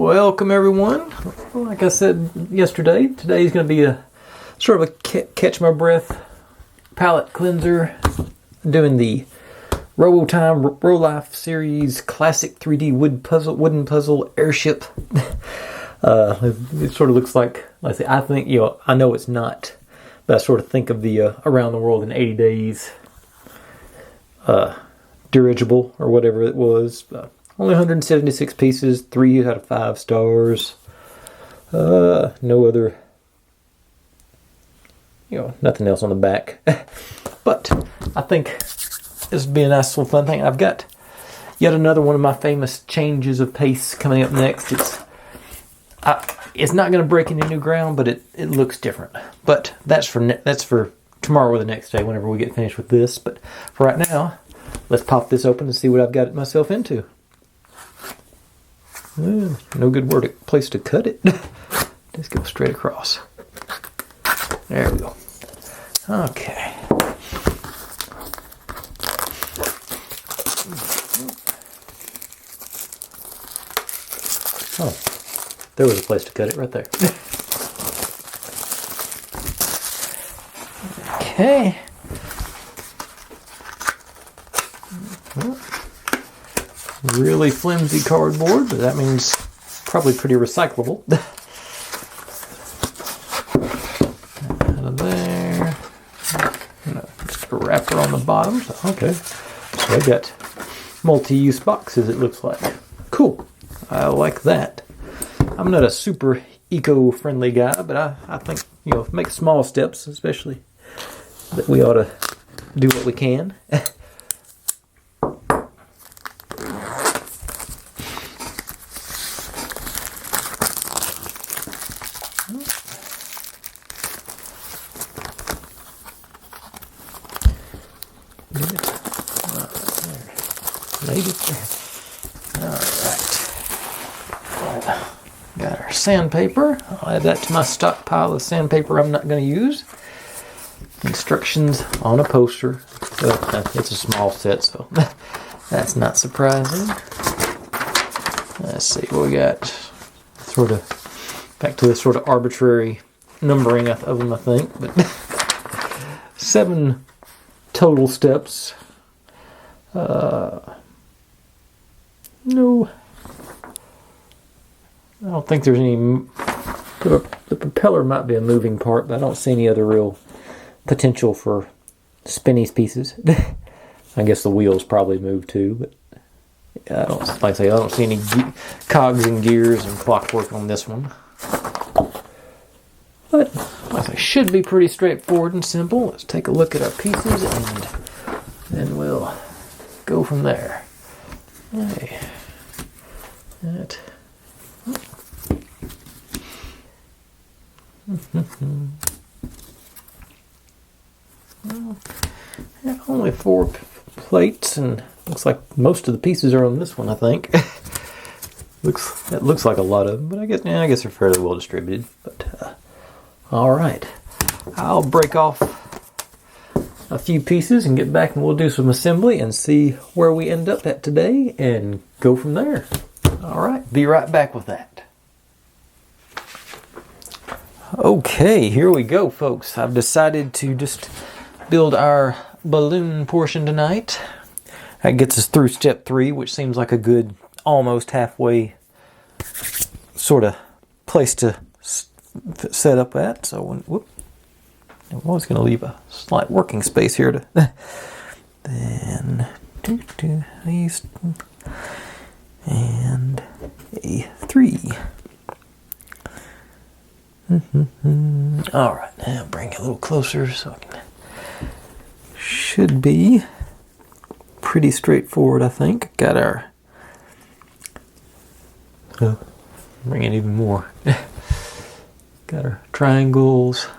Welcome everyone. Like I said yesterday, today's going to be a sort of a catch my breath palette cleanser. Doing the Robotime Rolife series classic 3D wooden puzzle airship. It sort of looks like I say, I think, I know it's not, but I sort of think of the Around the World in 80 Days dirigible or whatever it was. Only 176 pieces, 3 out of 5 stars. No other, nothing else on the back. But I think this would be a nice little fun thing. I've got yet another one of my famous changes of pace coming up next. It's not going to break any new ground, but it looks different. But that's for tomorrow or the next day, whenever we get finished with this. But for right now, let's pop this open and see what I've got myself into. No good place to cut it. Just go straight across. There we go. Okay. Oh, there was a place to cut it right there. Okay. Really flimsy cardboard, but that means probably pretty recyclable. Out of there. Just a wrapper on the bottom. Okay. So I got multi-use boxes, it looks like. Cool. I like that. I'm not a super eco-friendly guy, but I think, make small steps, especially, that we ought to do what we can. Maybe. Alright. Got our sandpaper. I'll add that to my stockpile of sandpaper I'm not going to use. Instructions on a poster. It's a small set, so that's not surprising. Let's see what we got. Sort of back to this sort of arbitrary numbering of them, I think. But 7 total steps. No, I don't think there's any. The propeller might be a moving part, but I don't see any other real potential for spinny pieces. I guess the wheels probably move too, but I don't see any cogs and gears and clockwork on this one. But it should be pretty straightforward and simple. Let's take a look at our pieces and then we'll go from there. Hey, that. Well, only 4 plates, and looks like most of the pieces are on this one. I think it looks like a lot of them, but I guess they're fairly well distributed. But all right, I'll break off a few pieces and get back, and we'll do some assembly and see where we end up at today and go from there. All right, be right back with that. Okay, here we go, folks. I've decided to just build our balloon portion tonight. That gets us through step 3, which seems like a good almost halfway sort of place to set up at. So I'm always going to leave a slight working space here to then do these and a 3. All right, now bring it a little closer so I can. Should be pretty straightforward, I think. Got our. Bring it even more. Got our triangles.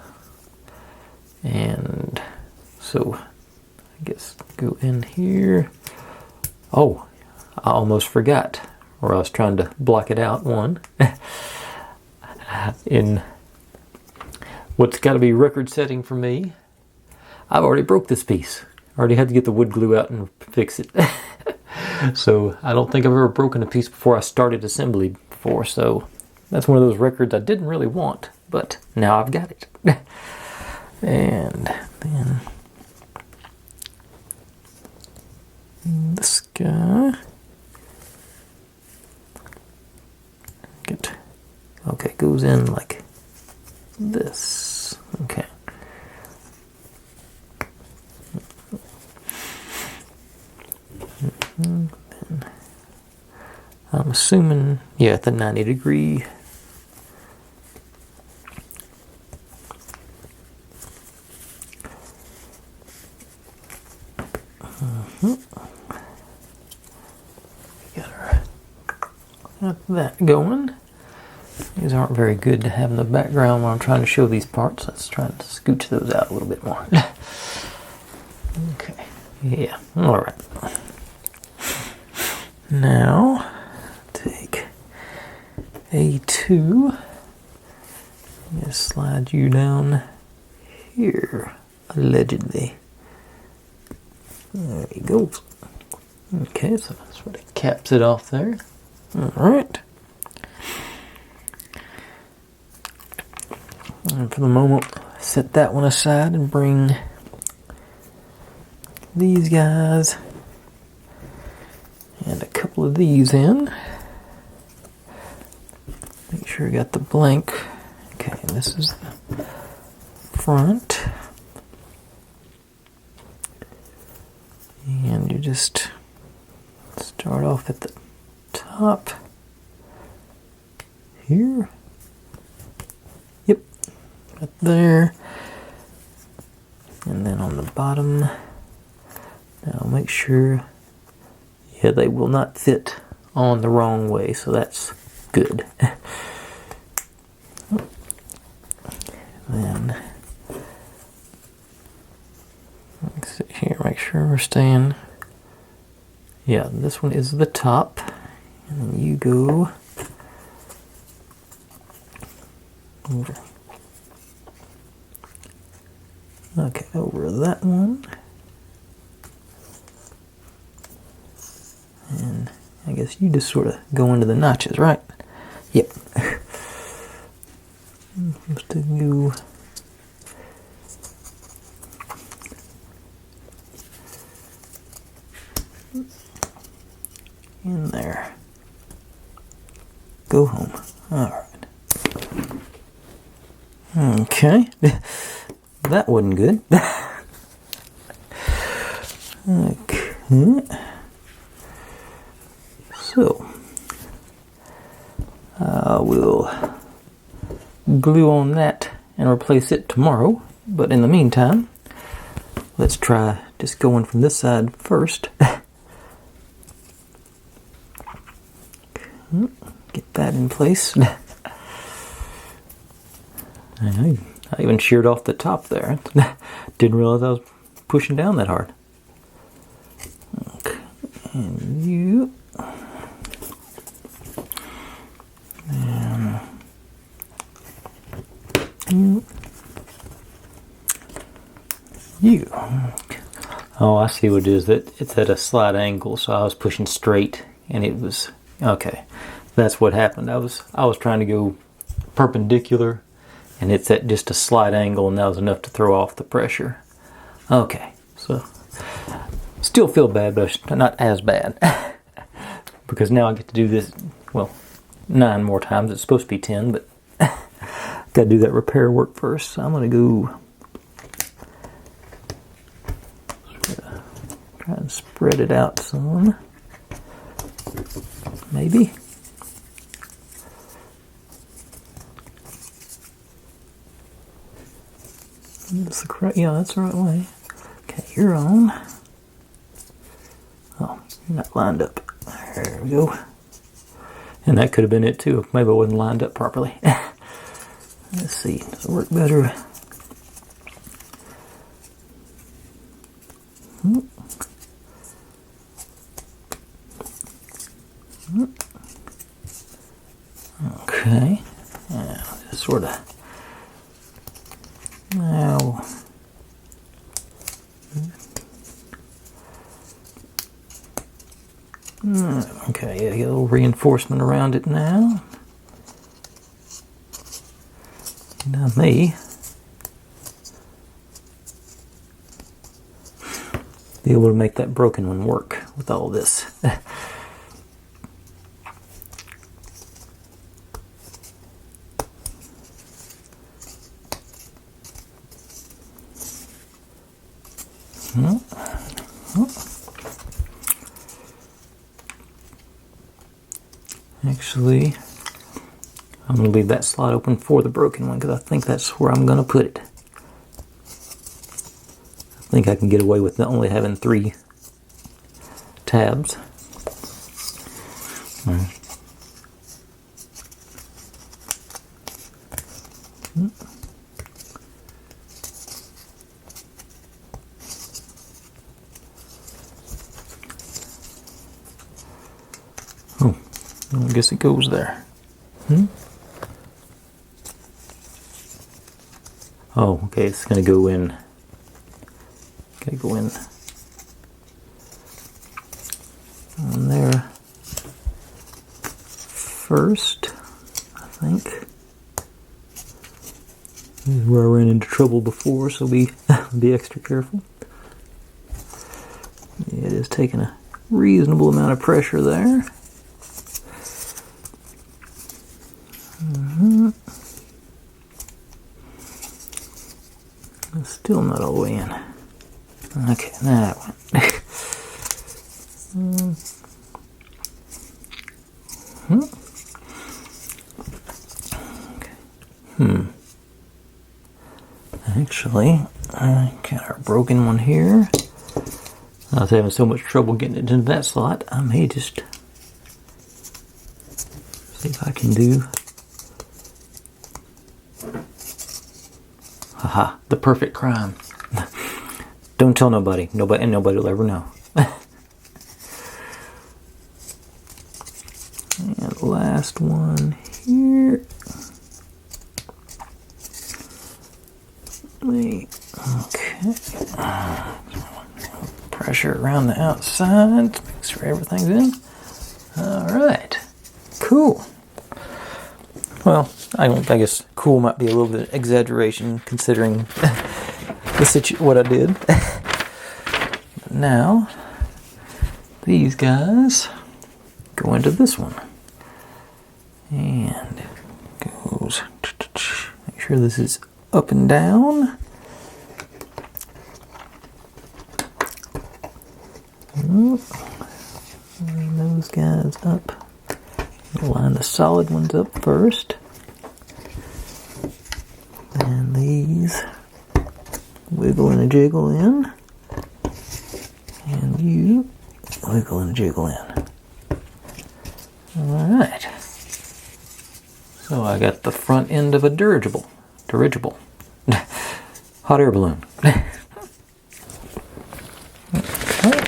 And so, I guess go in here. Oh, I almost forgot, or I was trying to block it out. One. In what's got to be record setting for me, I've already broke this piece. I already had to get the wood glue out and fix it. So I don't think I've ever broken a piece before I started assembly before, so that's one of those records I didn't really want, but now I've got it. And then this guy. Okay, goes in like this. Okay. And then I'm assuming, yeah, at the 90-degree. Got that going. These aren't very good to have in the background when I'm trying to show these parts. Let's try to scooch those out a little bit more. Okay. Yeah. All right. Now, take A2. Just slide you down here, allegedly. There he goes. Okay, so that's what it caps it off there. All right. And for the moment, set that one aside and bring these guys and a couple of these in. Make sure I got the blank. Okay, and this is the front. And you just start off at the top here. Yep, right there. And then on the bottom, now make sure, yeah, they will not fit on the wrong way, so that's good. Then, let's see here, make sure we're staying. Yeah, this one is the top, and then you go over. Okay, over that one. And I guess you just sort of go into the notches, right? Yep. I'm supposed to go in there. Go home. Alright. Okay. That wasn't good. Okay. So, I will glue on that and replace it tomorrow. But in the meantime, let's try just going from this side first. Get that in place. I even sheared off the top there. Didn't realize I was pushing down that hard. Okay. And you. And you. Oh, I see what it is. That it's at a slight angle, so I was pushing straight, and it was okay. That's what happened. I was trying to go perpendicular, and it's at just a slight angle, and that was enough to throw off the pressure. Okay, so still feel bad, but not as bad. Because now I get to do this, well, 9 more times. It's supposed to be 10, but got to do that repair work first. So I'm going to go try and spread it out some. Maybe. That's the correct, yeah, that's the right way. Okay, you're on. Oh, you're not lined up. There we go. And that could have been it too. Maybe I wasn't lined up properly. Let's see, does it work better? Okay, now just sort of. Now, Okay, yeah, get a little reinforcement around it now. Now me. Be able to make that broken one work with all this. Actually, I'm going to leave that slot open for the broken one because I think that's where I'm going to put it. I think I can get away with only having 3 tabs. Oh, I guess it goes there. Oh, okay, it's going to go in. Gotta go in on there first, I think. This is where I ran into trouble before, so be extra careful. Yeah, it is taking a reasonable amount of pressure there. It's still not all the way in. Okay, that one. Okay. Actually, I got our broken one here. I was having so much trouble getting it into that slot, I may just see if I can do. Haha, the perfect crime. Don't tell nobody. Nobody will ever know. And last one here. Okay. Pressure around the outside to make sure everything's in. Alright. Cool. Well, I guess cool might be a little bit of exaggeration considering what I did. Now, these guys go into this one. And goes, make sure this is up and down. Line those guys up. Line the solid ones up first. And these wiggle and jiggle in. And you wiggle and jiggle in. Alright. So I got the front end of a dirigible. Hot air balloon. Okay.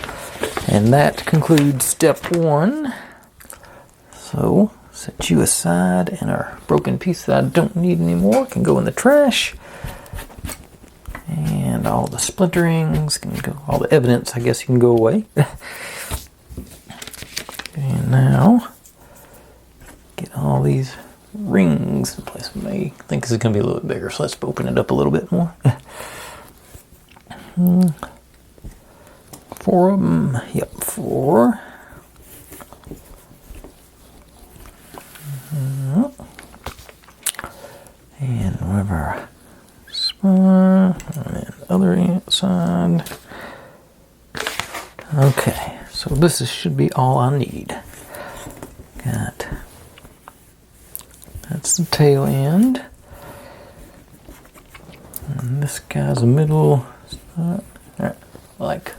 And that concludes step 1. So, set you aside, and our broken piece that I don't need anymore can go in the trash. And all the splinterings can go, all the evidence, I guess, can go away. And now, get all these rings in place. I may think this is going to be a little bit bigger, so let's open it up a little bit more. 4 of them. Yep, 4. And whatever spine, and then other side. Okay, so this should be all I need. That's the tail end. And this guy's the middle, like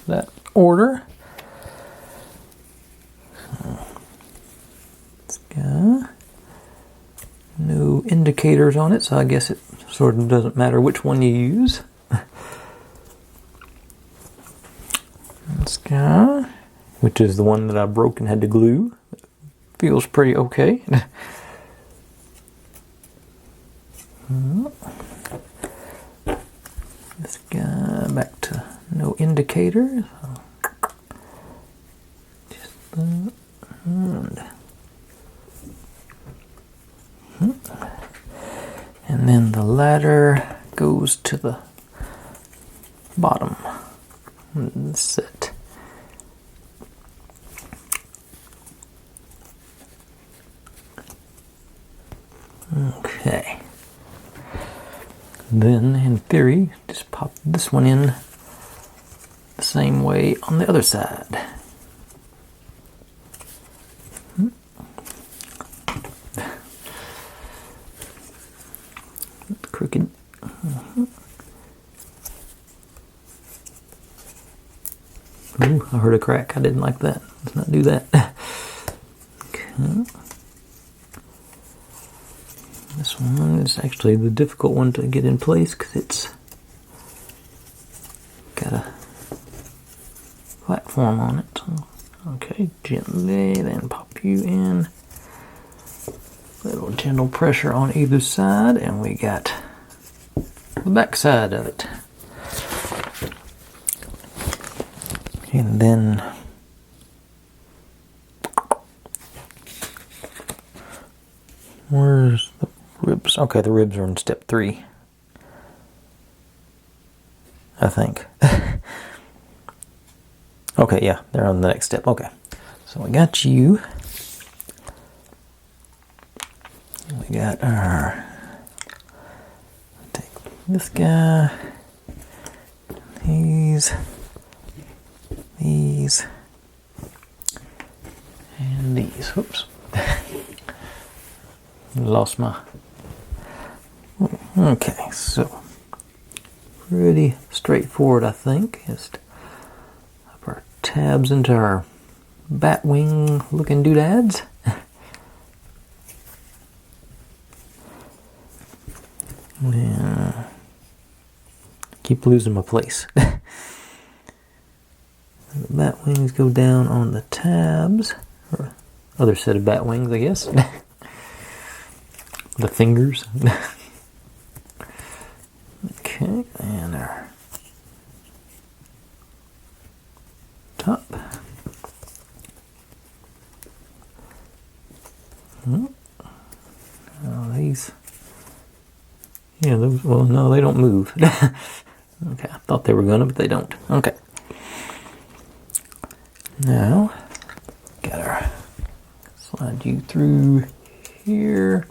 that order. So, this guy, no indicators on it, so I guess it sort of doesn't matter which one you use. This guy, which is the one that I broke and had to glue, feels pretty okay. This guy back to no indicator. ladder goes to the bottom. That's it. Okay. Then, in theory, just pop this one in the same way on the other side. Crooked. Ooh, I heard a crack. I didn't like that. Let's not do that. Okay. This one is actually the difficult one to get in place because it's got a platform on it. Okay, gently, then pop you in. Little gentle pressure on either side, and we got the back side of it. And then where's the ribs? Okay, the ribs are in step 3, I think. Okay, yeah, they're on the next step. Okay, so we got you. We got our, take this guy, these, and these. Whoops. Lost my... Okay, so pretty straightforward, I think. Just up our tabs into our bat wing looking doodads. Yeah. Keep losing my place. The bat wings go down on the tabs, or other set of bat wings, I guess. The fingers. Okay, and our top. Oh, these. Yeah, those, well, no, they don't move. Okay, I thought they were gonna, but they don't. Okay. Now, got our, slide you through here.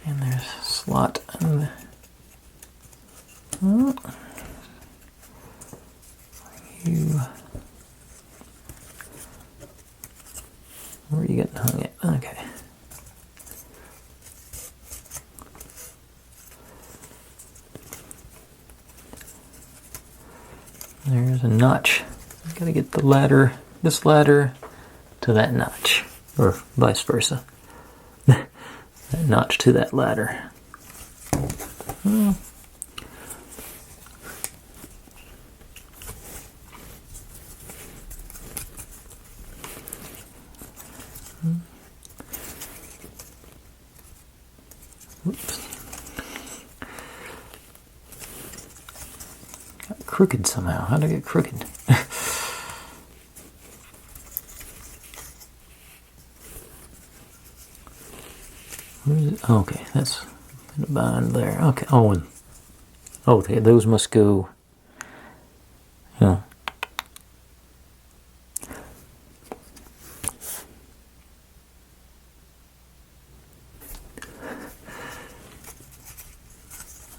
And there's a slot in the, you, where are you getting hung at? Okay. There's a notch. Gotta get the ladder, this ladder, to that notch, or vice versa. That notch to that ladder. Whoops. Got crooked somehow. How'd I get crooked? Where is it? Oh, okay, that's in a bind there. Okay, oh, and oh, okay, those must go. Yeah.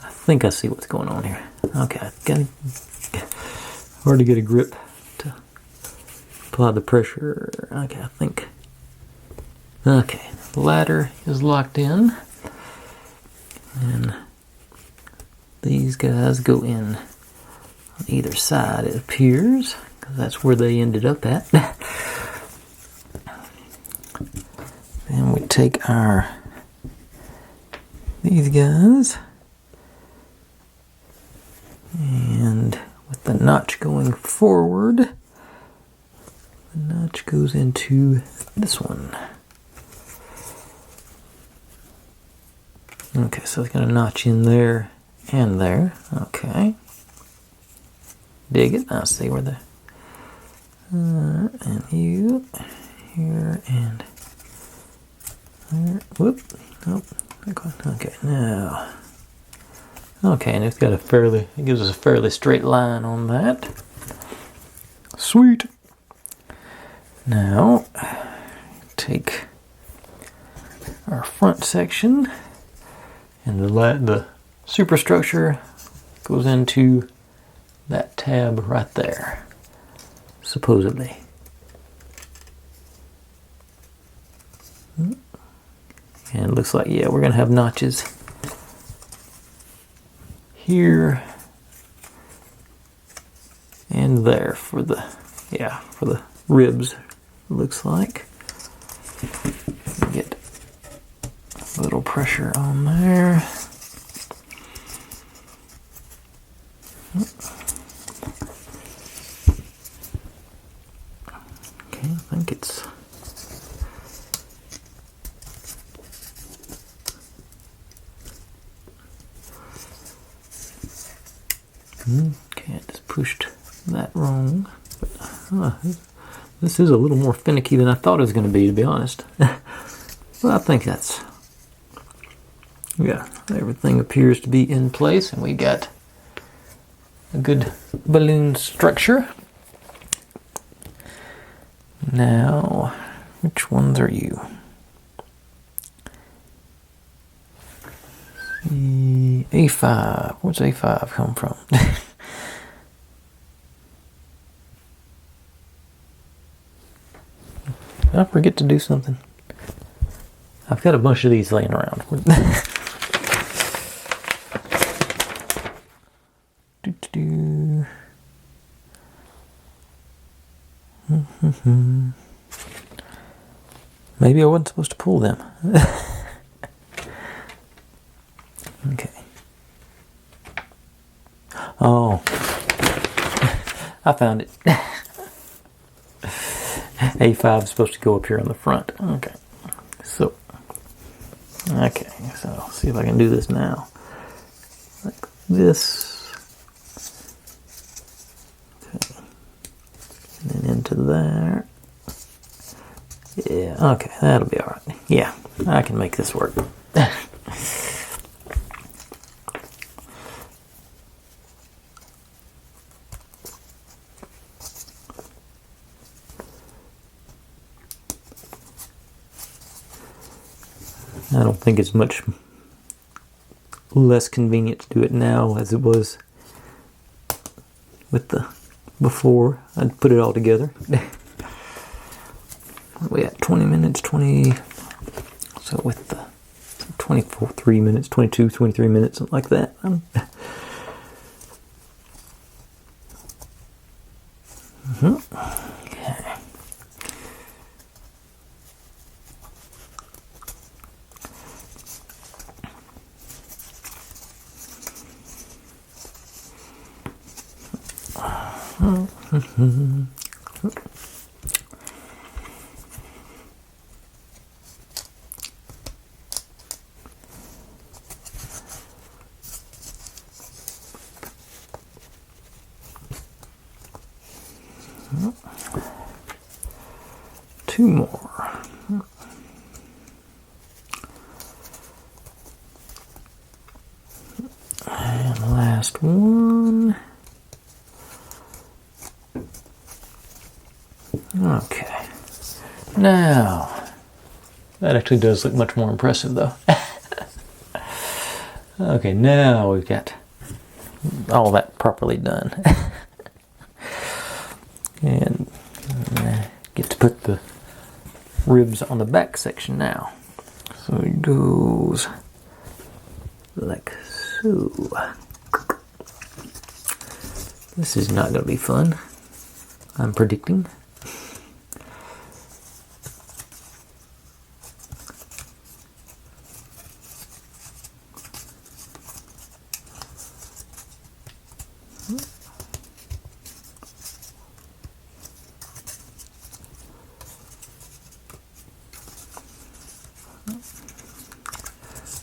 I think I see what's going on here. Okay, got hard to get a grip to apply the pressure. Okay, I think. Okay, the ladder is locked in, and these guys go in on either side, it appears, because that's where they ended up at. Then we take these guys, and with the notch going forward, the notch goes into this one. Okay, so it's got a notch in there and there. Okay. Dig it. I see where the... and you... here and... there. Whoop. Nope. Okay, now... Okay, and it's got it gives us a fairly straight line on that. Sweet. Now, take our front section, and the superstructure goes into that tab right there, supposedly. And it looks like, yeah, we're gonna have notches here and there for the ribs, it looks like. Get a little pressure on there. Okay, I think it's okay, I just pushed that wrong. But, this is a little more finicky than I thought it was going to be honest. Well, I think that's, yeah, everything appears to be in place, and we got a good balloon structure. Now, which ones are you? The A5. Where's A5 come from? Did I forget to do something? I've got a bunch of these laying around. Maybe I wasn't supposed to pull them. Okay. Oh. I found it. A5 is supposed to go up here on the front. Okay. So I'll see if I can do this now. Like this. Okay. And then into there. Yeah, okay, that'll be alright. Yeah, I can make this work. I don't think it's much less convenient to do it now as it was with the before. I'd put it all together. We at 20 minutes, 20, so with the 23 minutes, 22, 23 minutes, something like that. Okay. Two more. And the last one. Okay. Now, that actually does look much more impressive though. Okay, now we've got all that properly done. And get to put the ribs on the back section now. So it goes like so. This is not going to be fun, I'm predicting.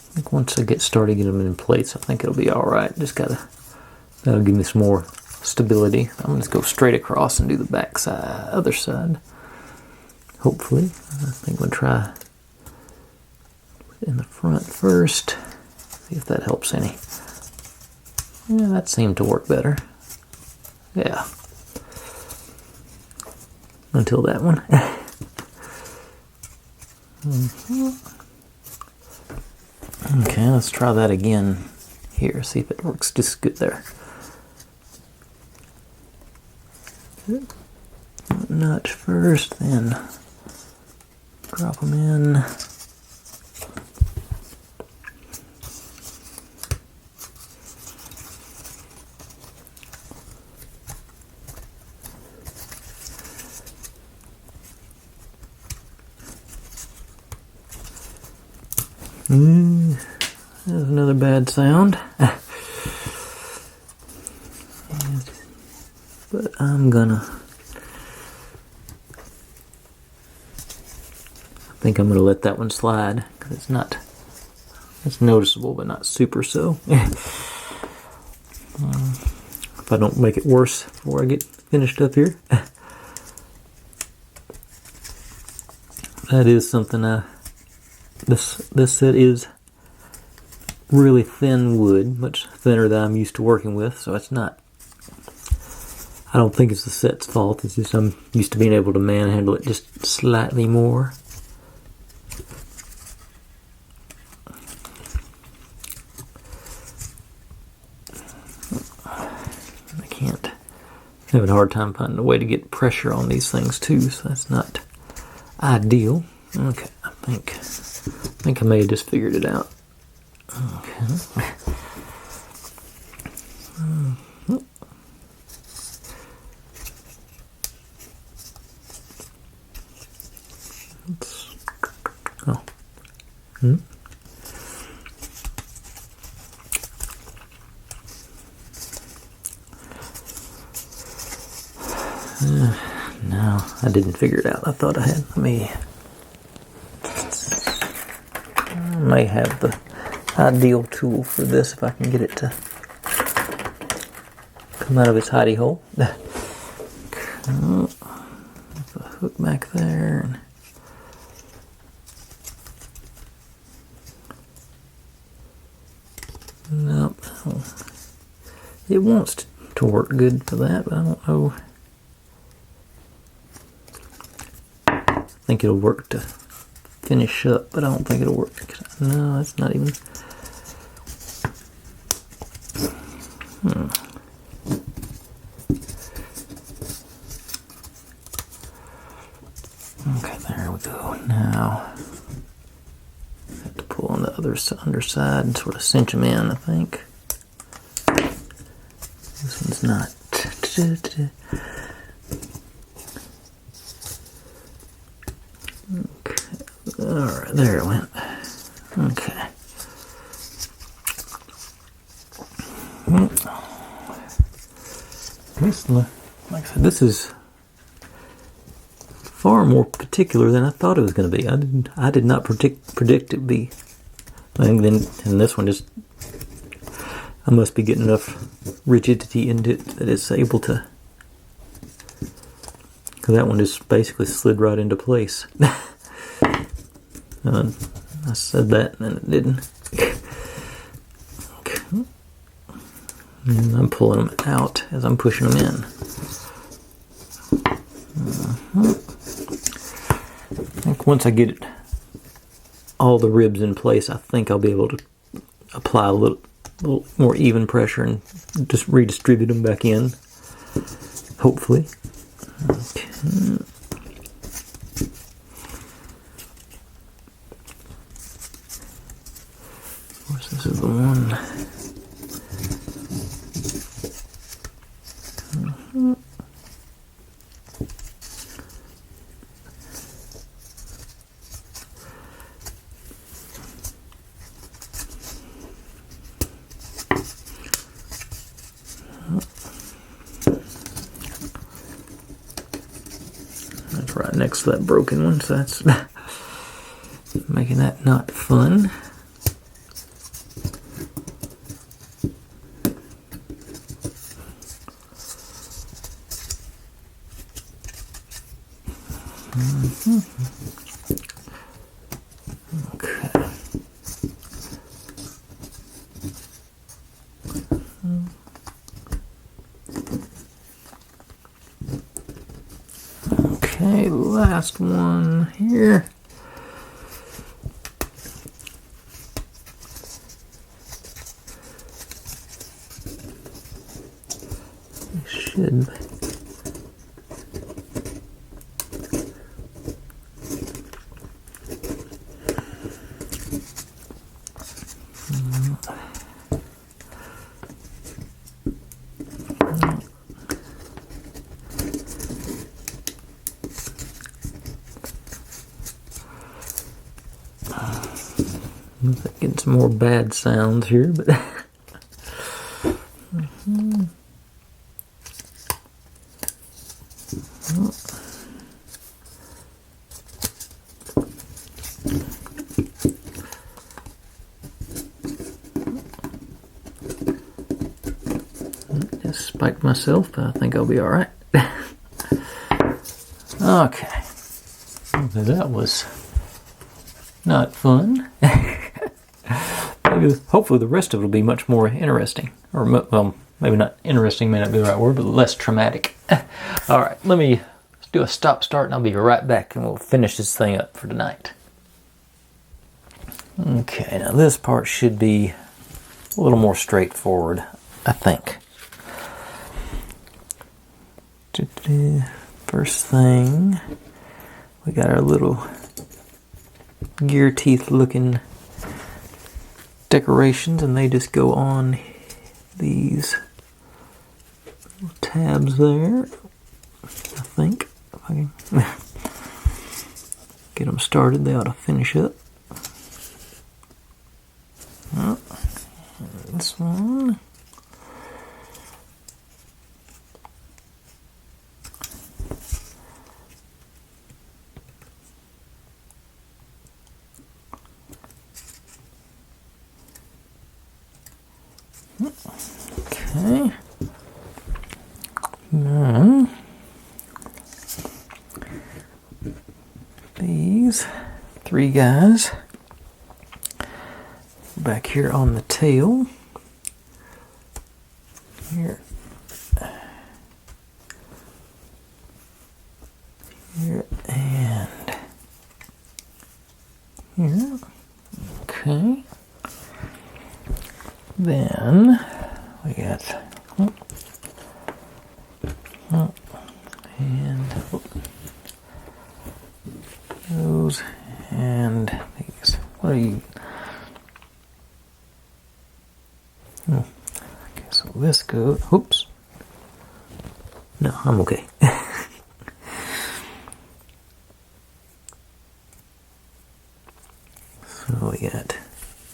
I think once I get started getting them in place, I think it'll be alright. That'll give me some more stability. I'm going to go straight across and do the back side, other side. Hopefully. I think I'm going to try in the front first. See if that helps any. Yeah, that seemed to work better. Yeah. Until that one. Okay, let's try that again here. See if it works just good there. Nut first, then drop them in. There's another bad sound. But I'm gonna... I think I'm gonna let that one slide, because it's not... It's noticeable, but not super so. If I don't make it worse before I get finished up here. That is something this set is really thin wood, much thinner than I'm used to working with, so it's not... I don't think it's the set's fault, it's just I'm used to being able to manhandle it just slightly more. I can't... I'm having a hard time finding a way to get pressure on these things too, so that's not ideal. Okay, I think I may have just figured it out. Okay. Oh. No, I didn't figure it out. I thought I had. I may have the ideal tool for this if I can get it to come out of its hidey hole. The hook back there. Nope. It wants to work good for that, but I don't know. I think it'll work to finish up, but I don't think it'll work. No, it's not even. Okay, there we go. Now, I have to pull on the other underside and sort of cinch them in, I think. This one's not. Okay. Alright, there it went. Okay. This, like I said, this is far more particular than I thought it was going to be. I did not predict it to be. And this one just, I must be getting enough rigidity into it that it's able to. Because that one just basically slid right into place. I said that and then it didn't. Okay. And I'm pulling them out as I'm pushing them in. I think once I get all the ribs in place, I think I'll be able to apply a little more even pressure and just redistribute them back in. Hopefully. Okay. Of course, this is the one. That's right next to that broken one, so that's making that not fun. Okay. Okay, last one here. Should be. Getting some more bad sounds here, but just spiked myself, but I think I'll be all right. Okay, that was not fun. Hopefully the rest of it will be much more interesting. Or, well, maybe not interesting, may not be the right word, but less traumatic. Alright, let's do a stop start and I'll be right back and we'll finish this thing up for tonight. Okay, now this part should be a little more straightforward, I think. First thing, we got our little gear teeth looking decorations, and they just go on these little tabs there. I think if I can get them started, they ought to finish up. Oh, this one. Okay. Now, these three guys back here on the tail. Here. Here and here. Okay. Then we got and those and these. What are you? Oh, okay, so this goes. Oops. No, I'm okay. So we got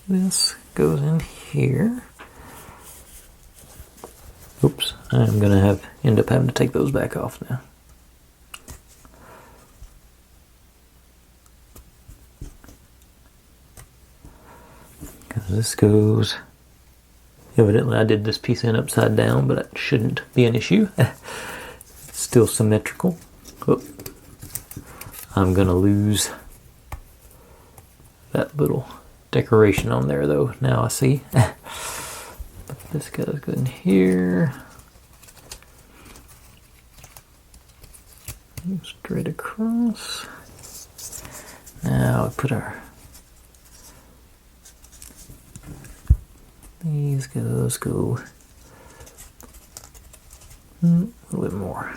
this goes in here. Oops, I'm gonna end up having to take those back off now. Because this goes, evidently I did this piece in upside down, but that shouldn't be an issue. It's still symmetrical. Oh, I'm gonna lose that little decoration on there though, now I see. This goes good in here. Straight across. Now we put our these go a little bit more.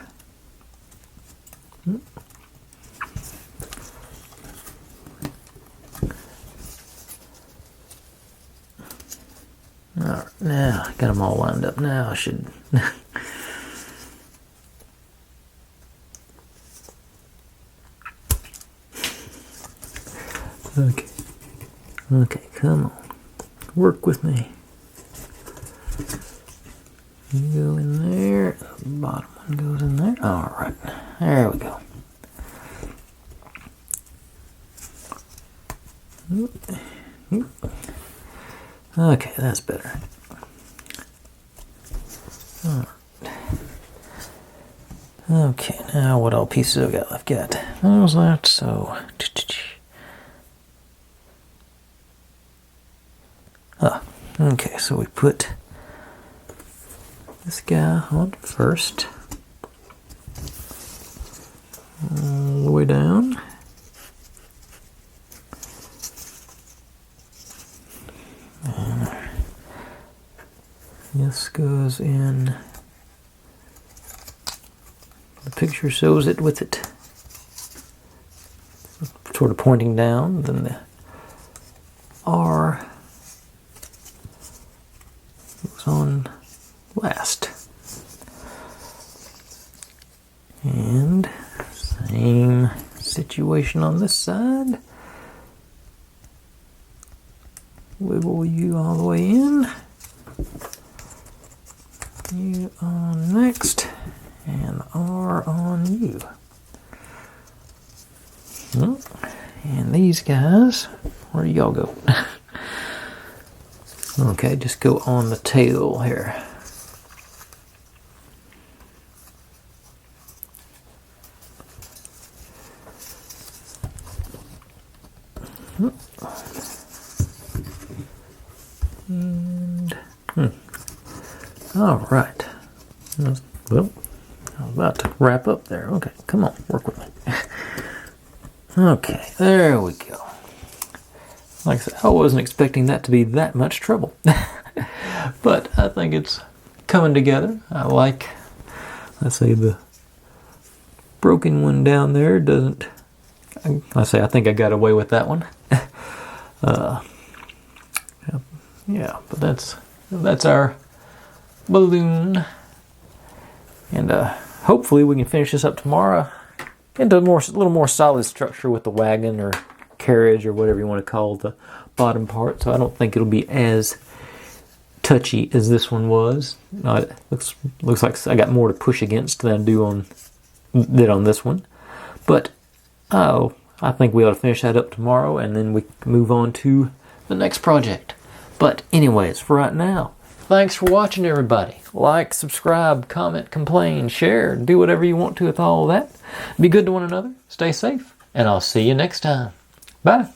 Alright, now I got them all lined up. Now I should. Okay, come on, work with me. You go in there. The bottom one goes in there. All right, there we go. Okay, that's better. All right. Okay, now what all pieces have I got left? Got those left, so. Okay, so we put this guy on first. way down. And this goes in. The picture shows it with it sort of pointing down. Then the R goes on last. And same situation on this side. Wiggle you all the way in. You on next. And R on you. And these guys, where do y'all go? Okay, just go on the tail here. And all right. Well, I was about to wrap up there. Okay, come on, work with me. Okay, there we go. Like I said, I wasn't expecting that to be that much trouble. But I think it's coming together. I like, let's say, the broken one down there doesn't, I think I got away with that one. Yeah, but that's our balloon. And hopefully we can finish this up tomorrow into a little more solid structure with the wagon or carriage or whatever you want to call the bottom part. So I don't think it'll be as touchy as this one was. It looks like I got more to push against than I do on this one. But I think we ought to finish that up tomorrow, and then we can move on to the next project. But anyways, for right now, thanks for watching, everybody. Like, subscribe, comment, complain, share, do whatever you want to with all of that. Be good to one another, stay safe, and I'll see you next time. Bye.